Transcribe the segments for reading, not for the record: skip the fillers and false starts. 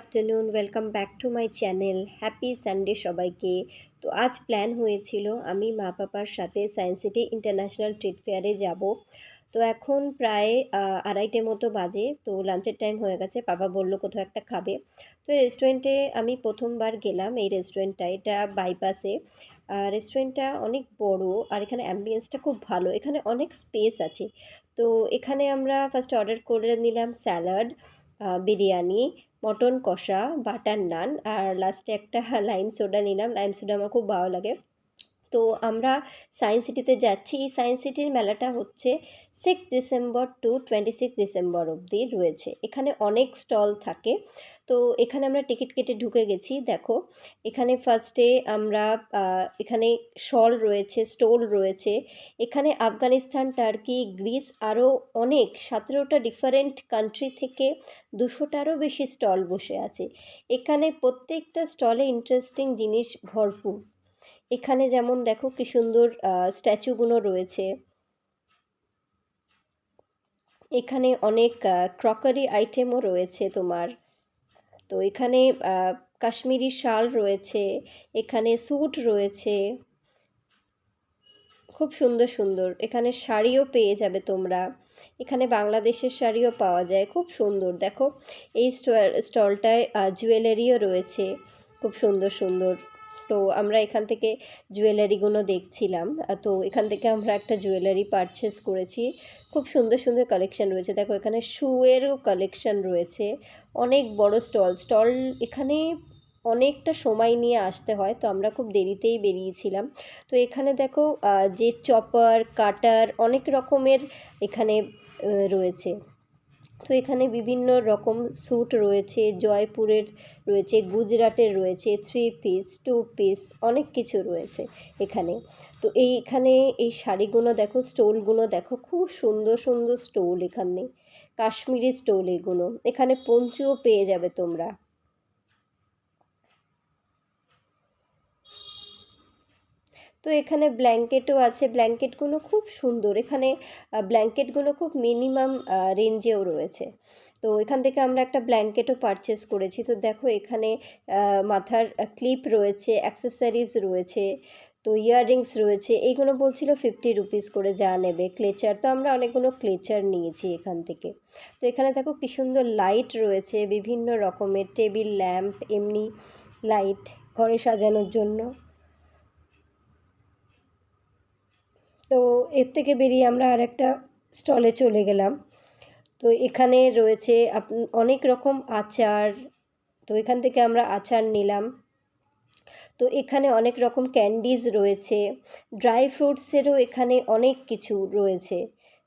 Afternoon, welcome back to my channel. Happy Sunday সবাইকে। তো আজ প্ল্যান হয়েছিল আমি মা পাপার সাথে সায়েন্স সিটি ইন্টারন্যাশনাল ট্রেড ফেয়ারে যাব। তো এখন প্রায় 2:30 মতো বাজে। তো লাঞ্চের টাইম হয়ে গেছে। পাপা বলল কোথাও একটা খাবে। তো রেস্টুরেন্টে আমি প্রথমবার গেলাম এই রেস্টুরেন্টটা। এটা বাইপাসে। রেস্টুরেন্টটা অনেক বড় আর এখানে অ্যাম্বিয়েন্সটা খুব ভালো। এখানে অনেক স্পেস আছে। তো এখানে আমরা ফার্স্টে অর্ডার করে নিলাম স্যালাড, বিরিয়ানি, মটন কষা, বাটার নান আর লাস্টে একটা লাইম সোডা নিলাম। লাইম সোডা আমার খুব ভালো লাগে। তো আমরা সায়েন্স সিটিতে যাচ্ছি। এই সায়েন্স সিটির মেলাটা হচ্ছে 6 ডিসেম্বর টু 26 ডিসেম্বর অবধি রয়েছে। এখানে অনেক স্টল থাকে। তো এখানে আমরা টিকিট কেটে ঢুকে গেছি। দেখো এখানে ফার্স্টে আমরা এখানে শল রয়েছে, স্টোল রয়েছে। এখানে আফগানিস্তান, টার্কি, গ্রিস আরও অনেক 17টা ডিফারেন্ট কান্ট্রি থেকে 200টারও বেশি স্টল বসে আছে। এখানে প্রত্যেকটা স্টলে ইন্টারেস্টিং জিনিস ভরপুর। এখানে যেমন দেখো কি সুন্দর স্ট্যাচুগুলো রয়েছে। এখানে অনেক ক্রকারি আইটেমও রয়েছে তোমার। তো এখানে কাশ্মীরি শাল রয়েছে, এখানে স্যুট রয়েছে, খুব সুন্দর সুন্দর। এখানে শাড়িও পেয়ে যাবে তোমরা। এখানে বাংলাদেশের শাড়িও পাওয়া যায়, খুব সুন্দর। দেখো এই স্টলটায় জুয়েলারিও রয়েছে, খুব সুন্দর সুন্দর। তো আমরা এখান থেকে জুয়েলারিগুলো দেখছিলাম। তো এখান থেকে আমরা একটা জুয়েলারি পারচেস করেছি। খুব সুন্দর সুন্দর কালেকশন রয়েছে। দেখো এখানে শুয়েরও কালেকশন রয়েছে। অনেক বড় স্টল এখানে অনেকটা সময় নিয়ে আসতে হয়। তো আমরা খুব দেরিতেই বেরিয়েছিলাম। তো এখানে দেখো যে চপার, কাটার অনেক রকমের এখানে রয়েছে। তো এখানে বিভিন্ন রকম স্যুট রয়েছে, জয়পুরের রয়েছে, গুজরাটের রয়েছে, 3 পিস, 2 পিস অনেক কিছু রয়েছে এখানে। তো এখানে এই শাড়িগুলো দেখো, স্টোলগুলো দেখো, খুব সুন্দর সুন্দর স্টোল এখানে। কাশ্মীরি স্টোল এগুলো। এখানে পঞ্চুও পেয়ে যাবে তোমরা। তো এখানে ব্ল্যাঙ্কেটও আছে। ব্ল্যাঙ্কেটগুলো খুব সুন্দর। এখানে ব্ল্যাঙ্কেটগুলো খুব মিনিমাম রেঞ্জেও রয়েছে। তো এখান থেকে আমরা একটা ব্ল্যাঙ্কেটও পারচেস করেছি। তো দেখো এখানে মাথার ক্লিপ রয়েছে, অ্যাক্সেসরিজ রয়েছে, তো ইয়াররিংস রয়েছে। এইগুলো বলছিল 50 রুপিস করে যা নেবে। ক্লেচার, তো আমরা অনেকগুলো ক্লেচার নিয়েছি এখান থেকে। তো এখানে দেখো কী সুন্দর লাইট রয়েছে, বিভিন্ন রকমের টেবিল ল্যাম্প, এমনি লাইট ঘরে সাজানোর জন্য। তো এর থেকে বেরিয়ে আমরা আরেকটা স্টলে চলে গেলাম। তো এখানে রয়েছে অনেক রকম আচার। তো এখান থেকে আমরা আচার নিলাম। তো এখানে অনেক রকম ক্যান্ডিজ রয়েছে, ড্রাই ফ্রুটসেরও এখানে অনেক কিছু রয়েছে।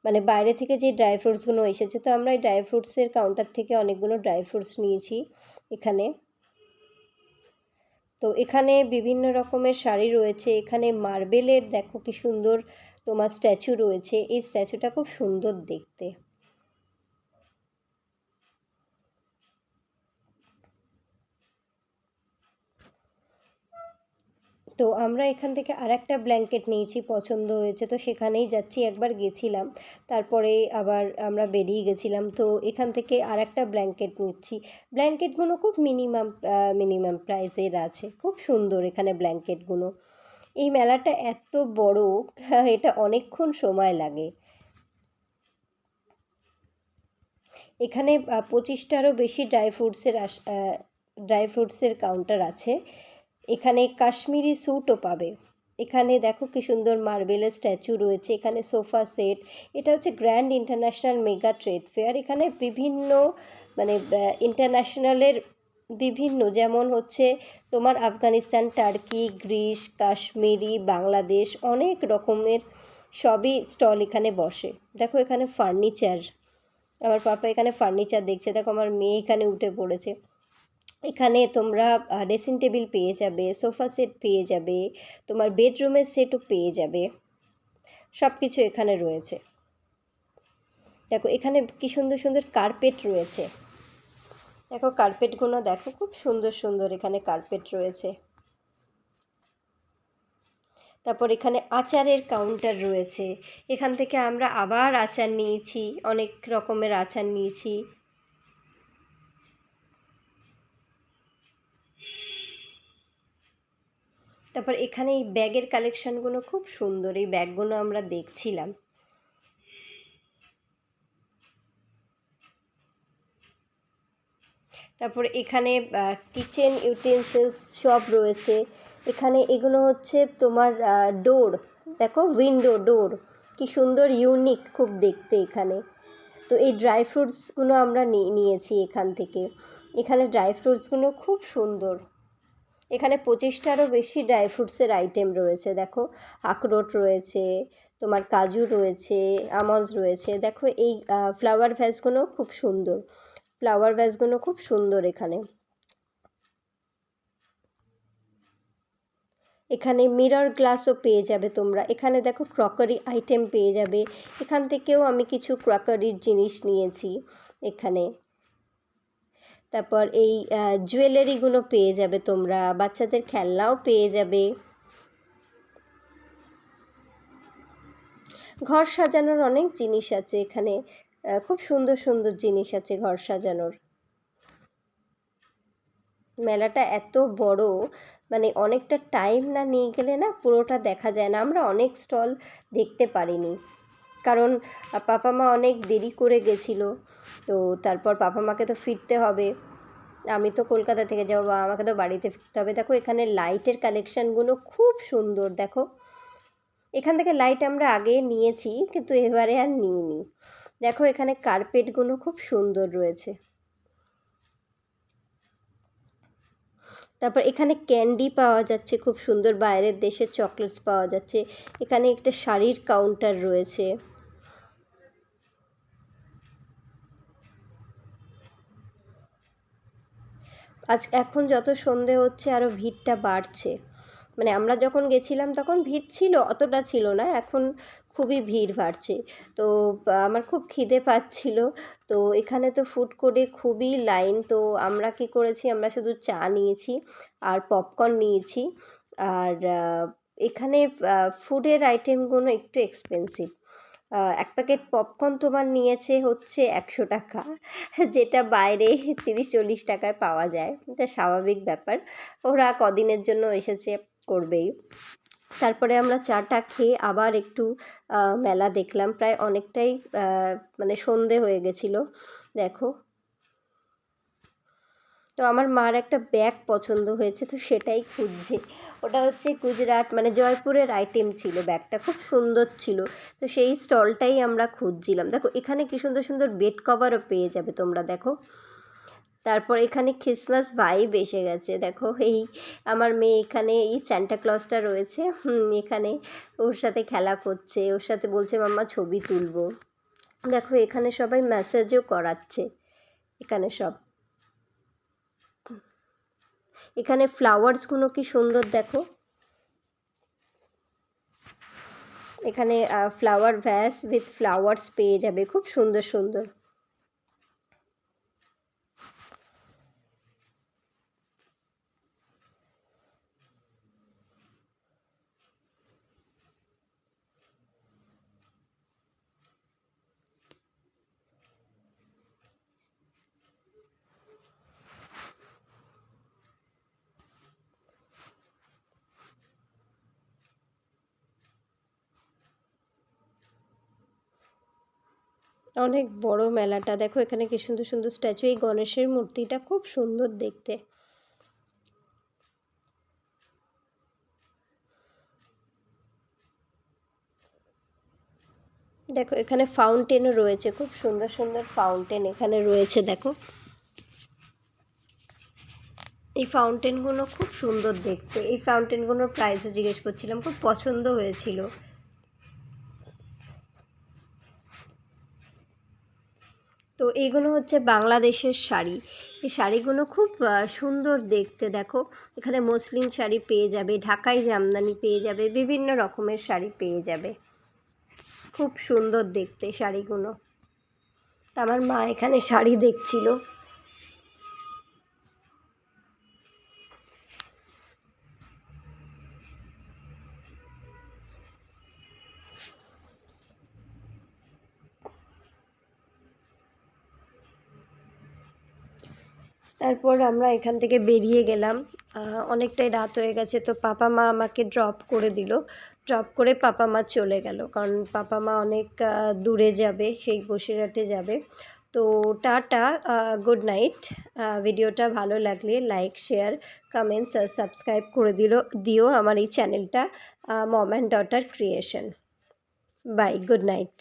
মানে বাইরে থেকে যে ড্রাই ফ্রুটসগুলো এসেছে, তো আমরা এই ড্রাই ফ্রুটসের কাউন্টার থেকে অনেকগুলো ড্রাই ফ্রুটস নিয়েছি এখানে। তো এখানে বিভিন্ন রকমের শাড়ি রয়েছে। এখানে মার্বেলের দেখো কি সুন্দর তোমার স্ট্যাচু রয়েছে। এই স্ট্যাচুটা খুব সুন্দর দেখতে। তো আমরা এখান থেকে আরেকটা ব্ল্যাঙ্কেট নিয়েছি, পছন্দ হয়েছে। তো সেখানেই যাচ্ছি, একবার গেছিলাম, তারপরে আবার আমরা বেরিয়ে গেছিলাম। তো এখান থেকে আরেকটা ব্ল্যাঙ্কেট নিচ্ছি। ব্ল্যাঙ্কেটগুলো খুব মিনিমাম প্রাইসের আছে, খুব সুন্দর এখানে ব্ল্যাঙ্কেটগুলো। এই মেলাটা এত বড়, এটা অনেকক্ষণ সময় লাগে। এখানে 25টারও বেশি ড্রাই ফ্রুটসের কাউন্টার আছে। এখানে কাশ্মীরি স্যুটও পাবে। এখানে দেখো কি সুন্দর মার্বেলের স্ট্যাচু রয়েছে। এখানে সোফা সেট। এটা হচ্ছে grand international mega trade fair. এখানে বিভিন্ন মানে ইন্টারন্যাশনালের বিভিন্ন, যেমন হচ্ছে তোমার আফগানিস্তান, টার্কি, গ্রিস, কাশ্মীরি, বাংলাদেশ অনেক রকমের সবই স্টল এখানে বসে। দেখো এখানে ফার্নিচার, আমার পাপা এখানে ফার্নিচার দেখছে। দেখো আমার মেয়ে এখানে উঠে পড়েছে। এখানে তোমরা ড্রেসিং টেবিল পেয়ে যাবে, সোফা সেট পেয়ে যাবে, তোমার বেডরুমের সেটও পেয়ে যাবে, সব কিছু এখানে রয়েছে। দেখো এখানে কি সুন্দর সুন্দর কার্পেট রয়েছে। দেখো কার্পেটগুলো দেখো, খুব সুন্দর সুন্দর এখানে কার্পেট রয়েছে। তারপর এখানে আচারের কাউন্টার রয়েছে। এখান থেকে আমরা আবার আচার নিয়েছি, অনেক রকমের আচার নিয়েছি। তারপর এখানে এই ব্যাগের কালেকশানগুলো খুব সুন্দর, এই ব্যাগগুলো আমরা দেখছিলাম। তারপর এখানে কিচেন ইউটেন্সিলস সব রয়েছে। এখানে এগুলো হচ্ছে তোমার ডোর, দেখো উইন্ডো ডোর, কি সুন্দর ইউনিক খুব দেখতে এখানে। তো এই ড্রাই ফ্রুটসগুলো আমরা নিয়েছি এখান থেকে। এখানে ড্রাই ফ্রুটসগুলো খুব সুন্দর। এখানে 25টারও বেশি ড্রাই ফ্রুটসের আইটেম রয়েছে, দেখো আখরোট রয়েছে, তোমার কাজু রয়েছে, আমন্ডস রয়েছে। দেখো এই ফ্লাওয়ার ভ্যাসগুলো খুব সুন্দর, ফ্লাওয়ার ভ্যাসগুলো খুব সুন্দর এখানে। এখানে মিরর গ্লাসও পেয়ে যাবে তোমরা। এখানে দেখো ক্রকারি আইটেম পেয়ে যাবে। এখান থেকেও আমি কিছু ক্রকারির জিনিস নিয়েছি এখানে। তারপর এই জুয়েলারিগুলো পেয়ে যাবে তোমরা, বাচ্চাদের খেলনাও পেয়ে যাবে। ঘর সাজানোর অনেক জিনিস আছে এখানে, খুব সুন্দর সুন্দর জিনিস আছে ঘর সাজানোর। মেলাটা এত বড়, মানে অনেকটা টাইম না নিয়ে গেলে না পুরোটা দেখা যায় না। আমরা অনেক স্টল দেখতে পারিনি, কারণ পাপা মা অনেক দেরি করে গেছিলো। তো তারপর পাপা মাকে তো ফিরতে হবে, আমি তো কলকাতা থেকে যাবো, বাবা আমাকে তো বাড়িতে ফিরতে হবে। দেখো এখানে লাইটের কালেকশানগুলো খুব সুন্দর। দেখো এখান থেকে লাইট আমরা আগে নিয়েছি, কিন্তু এবারে আর নিইনি। দেখো এখানে কার্পেটগুলো খুব সুন্দর রয়েছে। তারপর এখানে ক্যান্ডি পাওয়া যাচ্ছে খুব সুন্দর, বাইরের দেশের চকলেটস পাওয়া যাচ্ছে। এখানে একটা শাড়ির কাউন্টার রয়েছে। এখন যত সন্ধে হচ্ছে আরও ভিড়টা বাড়ছে। মানে আমরা যখন গেছিলাম তখন ভিড় ছিল, অতটা ছিল না, এখন খুবই ভিড় বাড়ছে। তো আমার খুব খিদে পাচ্ছিল, তো এখানে তো ফুড কোর্টে খুবই লাইন। তো আমরা কি করেছি, আমরা শুধু চা নিয়েছি আর পপকর্ন নিয়েছি। আর এখানে ফুডের আইটেমগুলো একটু এক্সপেন্সিভ। এক প্যাকেট পপকর্ন তোমার নিয়েছে হচ্ছে 100 টাকা, যেটা বাইরে 30-40 টাকায় পাওয়া যায়। এটা স্বাভাবিক ব্যাপার, ওরা কদিনের জন্য এসেছে, করবেই। তারপরে আমরা চাটা খেয়ে আবার একটু মেলা দেখলাম, প্রায় অনেকটাই মানে সন্ধে হয়ে গেছিলো। দেখো, তো আমার মার একটা ব্যাগ পছন্দ হয়েছে, তো সেটাই খুঁজছে। ওটা হচ্ছে গুজরাট মানে জয়পুরের আইটেম ছিল, ব্যাগটা খুব সুন্দর ছিল। তো সেই স্টলটাই আমরা খুঁজছিলাম। দেখো এখানে কি সুন্দর সুন্দর বেড কভারও পেয়ে যাবে তোমরা, দেখো। তারপর এখানে ক্রিসমাস ভাইব এসে গেছে। দেখো এই আমার মেয়ে এখানে, এই স্যান্টা ক্লজটা রয়েছে, এখানে ওর সাথে খেলা করছে, ওর সাথে বলছে মাম্মা ছবি তুলবো। দেখো এখানে সবাই ম্যাসাজও করাচ্ছে এখানে সব। এখানে ফ্লাওয়ার্সগুলো কি সুন্দর দেখো। এখানে ফ্লাওয়ার ভ্যাস উইথ ফ্লাওয়ার্স পেয়ে যাবে, খুব সুন্দর সুন্দর। অনেক বড় মেলাটা। দেখো এখানে কি সুন্দর সুন্দর স্ট্যাচু, এই গণেশের মূর্তিটা খুব সুন্দর দেখতে। দেখো এখানে ফাউন্টেনও রয়েছে, খুব সুন্দর সুন্দর ফাউন্টেন এখানে রয়েছে। দেখো এই ফাউন্টেনগুলো খুব সুন্দর দেখতে। এই ফাউন্টেনগুলোর প্রাইসও জিজ্ঞেস করছিলাম, খুব পছন্দ হয়েছিল। তো এইগুলো হচ্ছে বাংলাদেশের শাড়ি। এই শাড়িগুলো খুব সুন্দর দেখতে। দেখো এখানে মসলিন শাড়ি পেয়ে যাবে, ঢাকাই জামদানি পেয়ে যাবে, বিভিন্ন রকমের শাড়ি পেয়ে যাবে, খুব সুন্দর দেখতে শাড়িগুলো। তো আমার মা এখানে শাড়ি দেখছিল। তারপর আমরা এখান থেকে বেরিয়ে গেলাম। অনেকটাই রাত হয়ে গেছে, তো পাপা মা আমাকে ড্রপ করে দিল। ড্রপ করে পাপা মা চলে গেল, কারণ পাপা মা অনেক দূরে যাবে, সেই বসিরহাটে যাবে। তো টাটা, গুড নাইট। ভিডিওটা ভালো লাগলে লাইক, শেয়ার, কমেন্টস আর সাবস্ক্রাইব করে দিও আমার এই চ্যানেলটা, mom and daughter creation. Bye, good night.